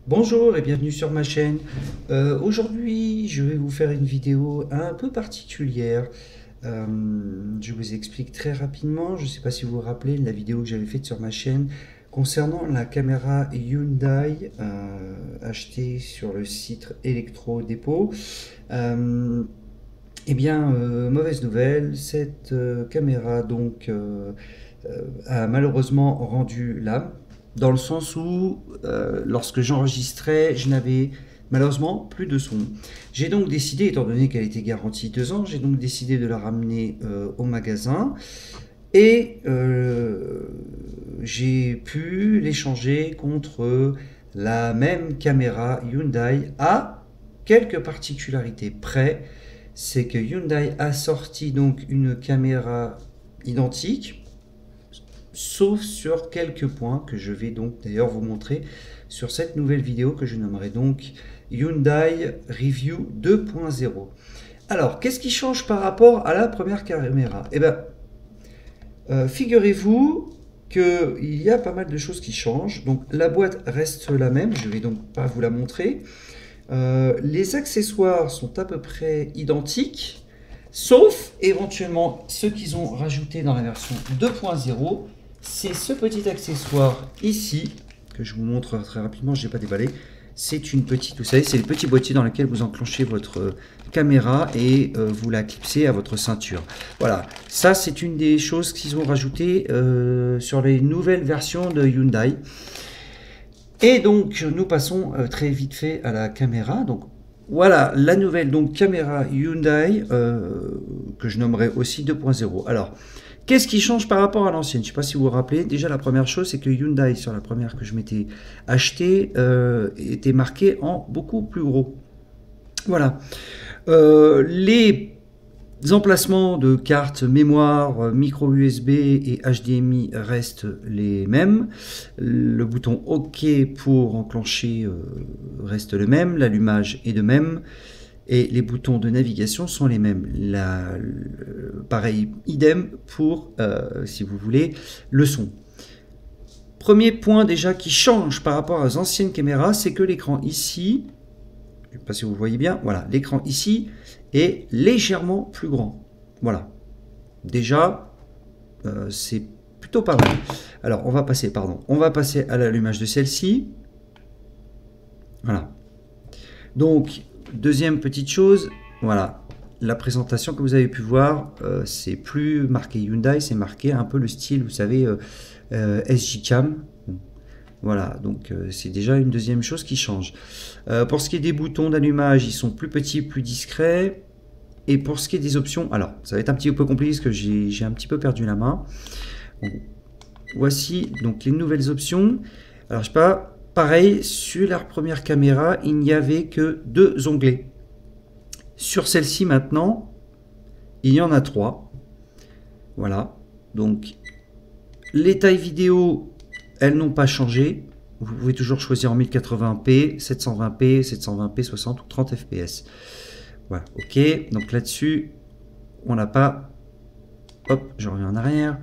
Bonjour et bienvenue sur ma chaîne. Aujourd'hui, je vais vous faire une vidéo un peu particulière. Je vous explique très rapidement. Je ne sais pas si vous vous rappelez de la vidéo que j'avais faite sur ma chaîne concernant la caméra Hyundai achetée sur le site Electro Dépôt. Mauvaise nouvelle, cette caméra a malheureusement rendu l'âme, dans le sens où lorsque j'enregistrais, je n'avais malheureusement plus de son. J'ai donc décidé, étant donné qu'elle était garantie 2 ans, j'ai donc décidé de la ramener au magasin et j'ai pu l'échanger contre la même caméra Hyundai à quelques particularités près. C'est que Hyundai a sorti donc une caméra identique, sauf sur quelques points que je vais donc d'ailleurs vous montrer sur cette nouvelle vidéo que je nommerai donc Hyundai Review 2.0. Alors, qu'est-ce qui change par rapport à la première caméra? Figurez-vous qu'il y a pas mal de choses qui changent. Donc, la boîte reste la même, je ne vais donc pas vous la montrer. Les accessoires sont à peu près identiques, sauf éventuellement ceux qu'ils ont rajouté dans la version 2.0. C'est ce petit accessoire ici, que je vous montre très rapidement, je n'ai pas déballé. C'est une petite, vous savez, c'est le petit boîtier dans lequel vous enclenchez votre caméra et vous la clipsez à votre ceinture. Voilà, ça c'est une des choses qu'ils ont rajoutées sur les nouvelles versions de Hyundai. Et donc nous passons très vite fait à la caméra. Donc voilà la nouvelle caméra Hyundai que je nommerai aussi 2.0. Alors, qu'est-ce qui change par rapport à l'ancienne? Je ne sais pas si vous vous rappelez. Déjà, la première chose, c'est que Hyundai, sur la première que je m'étais acheté, était marqué en beaucoup plus gros. Voilà. Les emplacements de cartes mémoire, micro USB et HDMI restent les mêmes. Le bouton OK pour enclencher reste le même. L'allumage est de même. Et les boutons de navigation sont les mêmes. Pareil, idem pour, si vous voulez, le son. Premier point déjà qui change par rapport aux anciennes caméras, c'est que l'écran ici, je ne sais pas si vous voyez bien, voilà, l'écran ici est légèrement plus grand. Voilà. Déjà, c'est plutôt pas mal. Alors, on va passer à l'allumage de celle-ci. Voilà. Donc, deuxième petite chose, voilà, la présentation que vous avez pu voir, c'est plus marqué Hyundai, c'est marqué un peu le style, vous savez, SJ Cam. Voilà, donc c'est déjà une deuxième chose qui change. Pour ce qui est des boutons d'allumage, ils sont plus petits, plus discrets. Et pour ce qui est des options, alors ça va être un petit peu compliqué parce que j'ai un petit peu perdu la main. Bon, voici donc les nouvelles options. Alors je sais pas, pareil, sur la première caméra, il n'y avait que 2 onglets. Sur celle-ci maintenant, il y en a 3. Voilà, donc les tailles vidéo, elles n'ont pas changé. Vous pouvez toujours choisir en 1080p, 720p, 720p, 60 ou 30 fps. Voilà, ok. Donc là-dessus, on n'a pas... Hop, je reviens en arrière.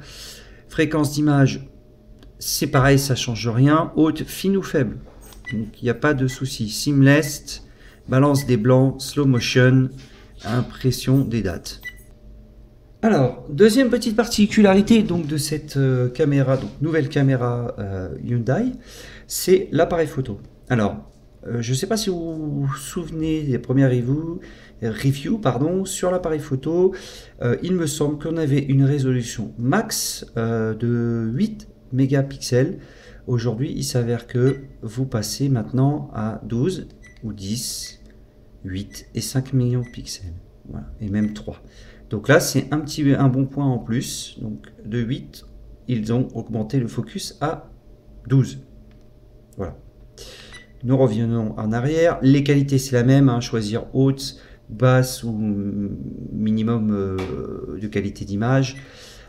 Fréquence d'image, c'est pareil, ça change rien. Haute, fine ou faible. Donc il n'y a pas de souci. Seamless, balance des blancs, slow motion, impression des dates. Alors, deuxième petite particularité donc de cette caméra, donc nouvelle caméra Hyundai, c'est l'appareil photo. Alors, je ne sais pas si vous vous souvenez des premières reviews sur l'appareil photo. Il me semble qu'on avait une résolution max de 8 mégapixels. Aujourd'hui, il s'avère que vous passez maintenant à 12 ou 10, 8 et 5 millions de pixels. Voilà, et même 3. Donc là, c'est un bon point en plus. Donc de 8, ils ont augmenté le focus à 12. Voilà. Nous revenons en arrière. Les qualités, c'est la même. Choisir haute, basse ou minimum de qualité d'image.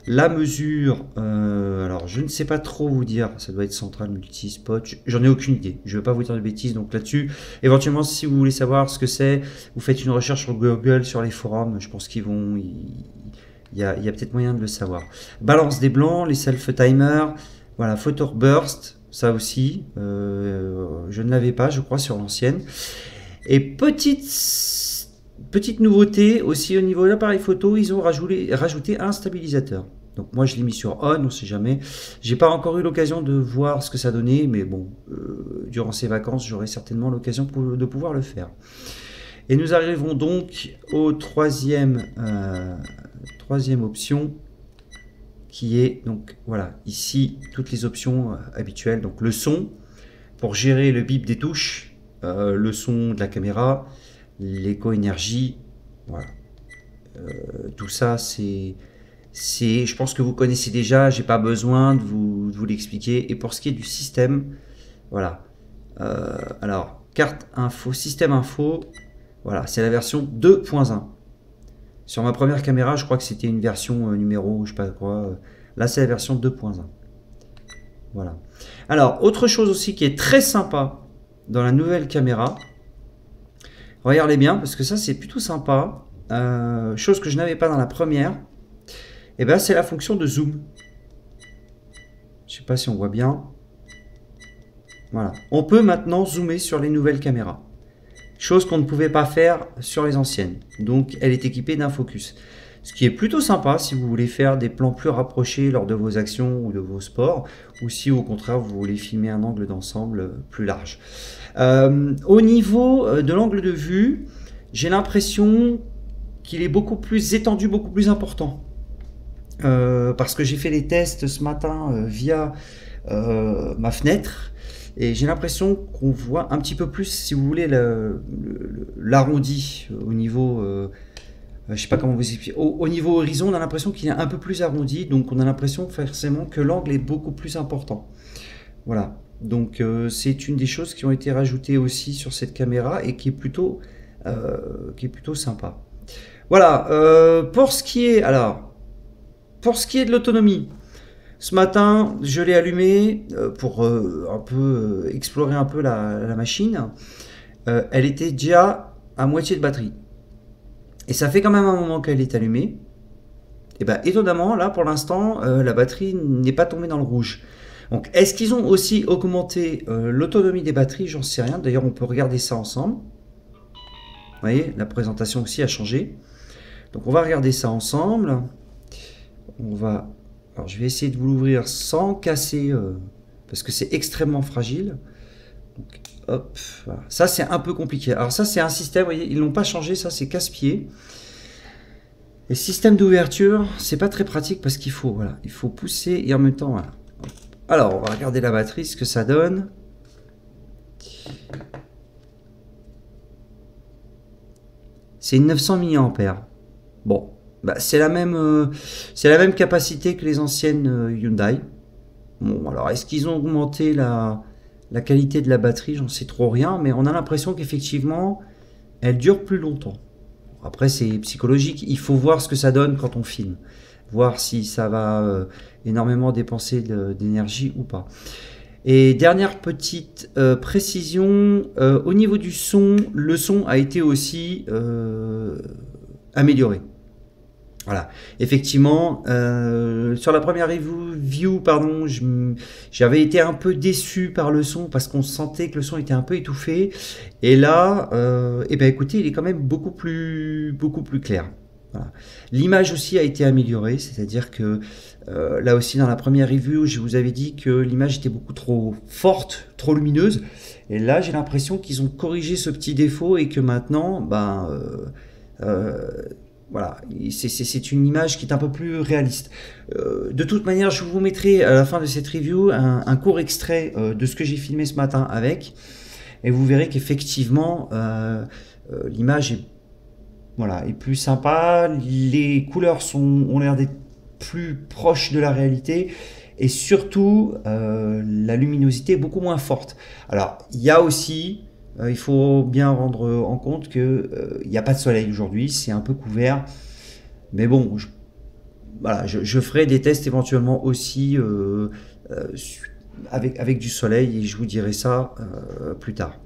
La mesure, alors je ne sais pas trop vous dire, ça doit être central multispot, j'en ai aucune idée, je ne vais pas vous dire de bêtises, donc là-dessus, éventuellement si vous voulez savoir ce que c'est, vous faites une recherche sur Google, sur les forums, je pense qu'il y a peut-être moyen de le savoir. Balance des blancs, les self-timers, voilà, photo burst, ça aussi, je ne l'avais pas, je crois, sur l'ancienne. Et petite nouveauté aussi au niveau de l'appareil photo, ils ont rajouté un stabilisateur. Donc moi je l'ai mis sur on, on sait jamais. J'ai pas encore eu l'occasion de voir ce que ça donnait, mais bon, durant ces vacances, j'aurai certainement l'occasion de pouvoir le faire. Et nous arrivons donc au troisième option, qui est donc voilà, ici toutes les options habituelles. Donc le son, pour gérer le bip des touches, le son de la caméra, l'éco-énergie, voilà. Tout ça, je pense que vous connaissez déjà, j'ai pas besoin de vous l'expliquer. Et pour ce qui est du système, voilà. Alors, carte info, système info, voilà, c'est la version 2.1. Sur ma première caméra, je crois que c'était une version numéro, je sais pas quoi. Là, c'est la version 2.1. Voilà. Alors, autre chose aussi qui est très sympa dans la nouvelle caméra, regardez bien, parce que ça, c'est plutôt sympa. Chose que je n'avais pas dans la première, et ben, c'est la fonction de zoom. Je sais pas si on voit bien. Voilà. On peut maintenant zoomer sur les nouvelles caméras. Chose qu'on ne pouvait pas faire sur les anciennes. Donc, elle est équipée d'un focus. Ce qui est plutôt sympa si vous voulez faire des plans plus rapprochés lors de vos actions ou de vos sports, ou si au contraire vous voulez filmer un angle d'ensemble plus large. Au niveau de l'angle de vue, j'ai l'impression qu'il est beaucoup plus étendu, beaucoup plus important. Parce que j'ai fait les tests ce matin via ma fenêtre. Et j'ai l'impression qu'on voit un petit peu plus, si vous voulez, l'arrondi au niveau, je sais pas comment vous expliquer, au niveau horizon, on a l'impression qu'il est un peu plus arrondi, donc on a l'impression forcément que l'angle est beaucoup plus important. Voilà, donc c'est une des choses qui ont été rajoutées aussi sur cette caméra et qui est plutôt sympa. Voilà, pour ce qui est de l'autonomie. Ce matin, je l'ai allumé pour un peu explorer un peu la machine. Elle était déjà à moitié de batterie. Et ça fait quand même un moment qu'elle est allumée. Et bien, étonnamment, là, pour l'instant, la batterie n'est pas tombée dans le rouge. Donc, est-ce qu'ils ont aussi augmenté l'autonomie des batteries? J'en sais rien. D'ailleurs, on peut regarder ça ensemble. Vous voyez, la présentation aussi a changé. Donc, on va regarder ça ensemble. Alors, je vais essayer de vous l'ouvrir sans casser, parce que c'est extrêmement fragile. Donc, hop, voilà. Ça, c'est un peu compliqué. Alors ça, c'est un système, vous voyez, ils l'ont pas changé, ça, c'est casse-pied. Et système d'ouverture, c'est pas très pratique parce qu'il faut, voilà, il faut pousser et en même temps, voilà. Alors, on va regarder la batterie, ce que ça donne. C'est une 900 mAh. Bon. Bah, c'est la même capacité que les anciennes Hyundai. Bon, alors est-ce qu'ils ont augmenté la qualité de la batterie? J'en sais trop rien, mais on a l'impression qu'effectivement, elle dure plus longtemps. Après, c'est psychologique. Il faut voir ce que ça donne quand on filme. Voir si ça va énormément dépenser d'énergie ou pas. Et dernière petite précision, au niveau du son, le son a été aussi amélioré. Voilà, effectivement, sur la première review, pardon, j'avais été un peu déçu par le son parce qu'on sentait que le son était un peu étouffé. Et là, eh ben, écoutez, il est quand même beaucoup plus clair. Voilà. L'image aussi a été améliorée, c'est-à-dire que là aussi dans la première review, je vous avais dit que l'image était beaucoup trop forte, trop lumineuse. Et là, j'ai l'impression qu'ils ont corrigé ce petit défaut et que maintenant, ben, voilà, c'est une image qui est un peu plus réaliste. De toute manière, je vous mettrai à la fin de cette review un court extrait de ce que j'ai filmé ce matin avec. Et vous verrez qu'effectivement, l'image est plus sympa. Les couleurs ont l'air d'être plus proches de la réalité. Et surtout, la luminosité est beaucoup moins forte. Alors, il y a aussi... il faut bien rendre en compte qu'il n'y a pas de soleil aujourd'hui, c'est un peu couvert. Mais bon, je ferai des tests éventuellement aussi avec du soleil et je vous dirai ça plus tard.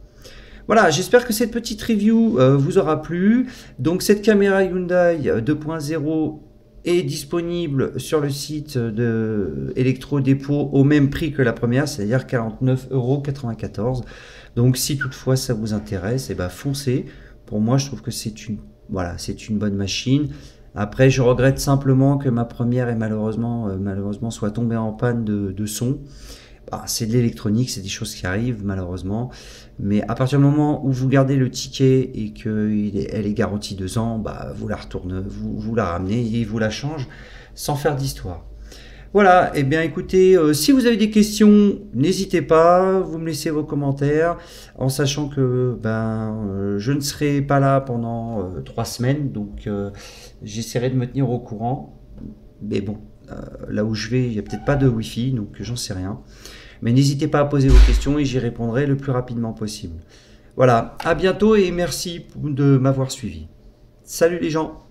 Voilà, j'espère que cette petite review vous aura plu. Donc cette caméra Hyundai 2.0 est disponible sur le site de Electro-Dépôt au même prix que la première, c'est-à-dire 49,94 €. Donc si toutefois ça vous intéresse, et ben foncez. Pour moi, je trouve que c'est une, voilà, c'est une bonne machine. Après, je regrette simplement que ma première ait malheureusement soit tombée en panne de son. Bah, c'est de l'électronique, c'est des choses qui arrivent malheureusement. Mais à partir du moment où vous gardez le ticket et qu'elle est garantie 2 ans, bah, vous la retournez, vous la ramenez et vous la change sans faire d'histoire. Voilà, et bien écoutez, si vous avez des questions, n'hésitez pas, vous me laissez vos commentaires, en sachant que je ne serai pas là pendant 3 semaines, donc j'essaierai de me tenir au courant. Mais bon, là où je vais, il n'y a peut-être pas de Wi-Fi, donc j'en sais rien. Mais n'hésitez pas à poser vos questions et j'y répondrai le plus rapidement possible. Voilà, à bientôt et merci de m'avoir suivi. Salut les gens!